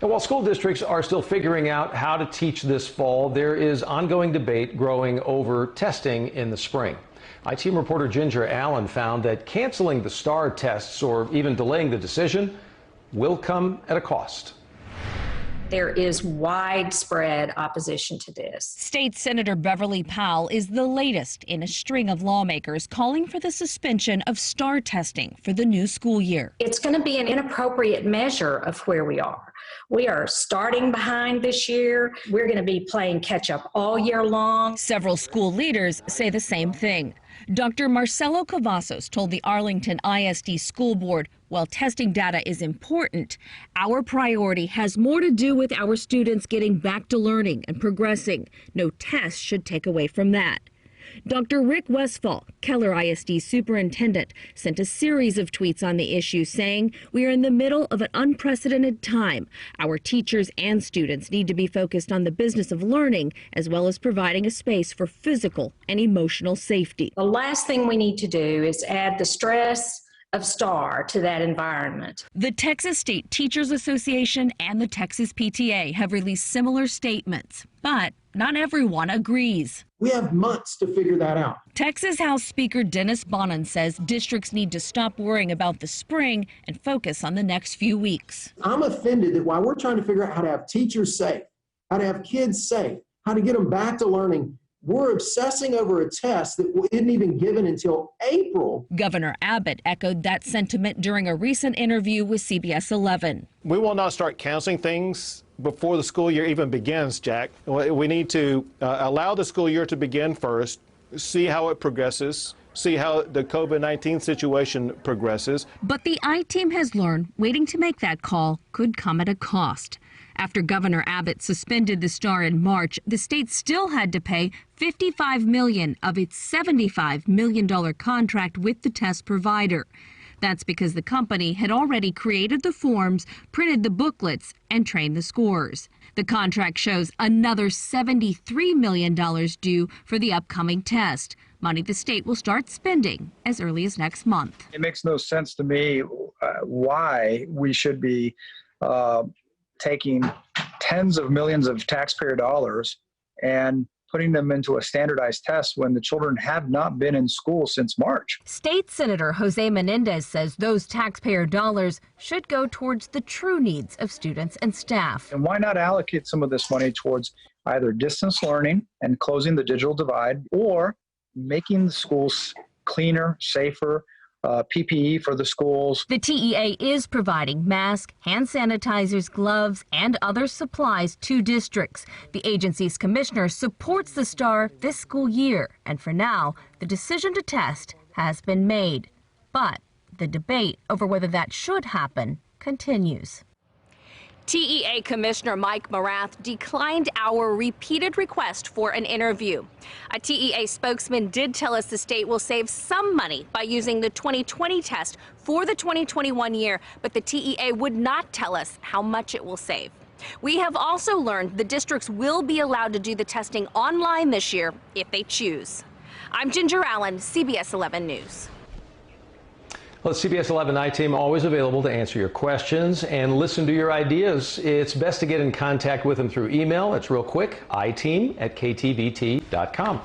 And while school districts are still figuring out how to teach this fall, there is ongoing debate growing over testing in the spring. I-Team reporter Ginger Allen found that canceling the STAAR tests or even delaying the decision will come at a cost. There is widespread opposition to this. State Senator Beverly Powell is the latest in a string of lawmakers calling for the suspension of STAAR testing for the new school year. It's going to be an inappropriate measure of where we are. We are starting behind this year. We're going to be playing catch up all year long. Several school leaders say the same thing. Dr. Marcelo Cavazos told the Arlington ISD School Board, while testing data is important, our priority has more to do with our students getting back to learning and progressing. No test should take away from that. Dr. Rick Westphal, Keller ISD superintendent, sent a series of tweets on the issue saying, "We are in the middle of an unprecedented time. Our teachers and students need to be focused on the business of learning as well as providing a space for physical and emotional safety." The last thing we need to do is add the stress of STAAR to that environment. The Texas State Teachers Association and the Texas PTA have released similar statements, but not everyone agrees. We have months to figure that out. Texas House Speaker Dennis Bonnen says districts need to stop worrying about the spring and focus on the next few weeks. I'm offended that while we're trying to figure out how to have teachers safe, how to have kids safe, how to get them back to learning, we're obsessing over a test that isn't even given until April. Governor Abbott echoed that sentiment during a recent interview with CBS 11. We will not start canceling things before the school year even begins, Jack. We need to allow the school year to begin first, see how it progresses, see how the COVID-19 situation progresses. But the I-Team has learned waiting to make that call could come at a cost. After Governor Abbott suspended the STAAR in March, the state still had to pay $55 million of its $75 million contract with the test provider. That's because the company had already created the forms, printed the booklets, and trained the scores. The contract shows another $73 million due for the upcoming test, money the state will start spending as early as next month. It makes no sense to me why we should be taking tens of millions of taxpayer dollars and putting them into a standardized test when the children have not been in school since March. State Senator Jose Menendez says those taxpayer dollars should go towards the true needs of students and staff. And why not allocate some of this money towards either distance learning and closing the digital divide, or making the schools cleaner, safer, PPE for the schools. The TEA is providing masks, hand sanitizers, gloves, and other supplies to districts. The agency's commissioner supports the STAAR this school year, and for now, the decision to test has been made. But the debate over whether that should happen continues. TEA Commissioner Mike Morath declined our repeated request for an interview. A TEA spokesman did tell us the state will save some money by using the 2020 test for the 2021 year, but the TEA would not tell us how much it will save. We have also learned the districts will be allowed to do the testing online this year if they choose. I'm Ginger Allen, CBS 11 News. Well, the CBS 11 I-Team always available to answer your questions and listen to your ideas. It's best to get in contact with them through email. It's real quick, iteam@ktvt.com.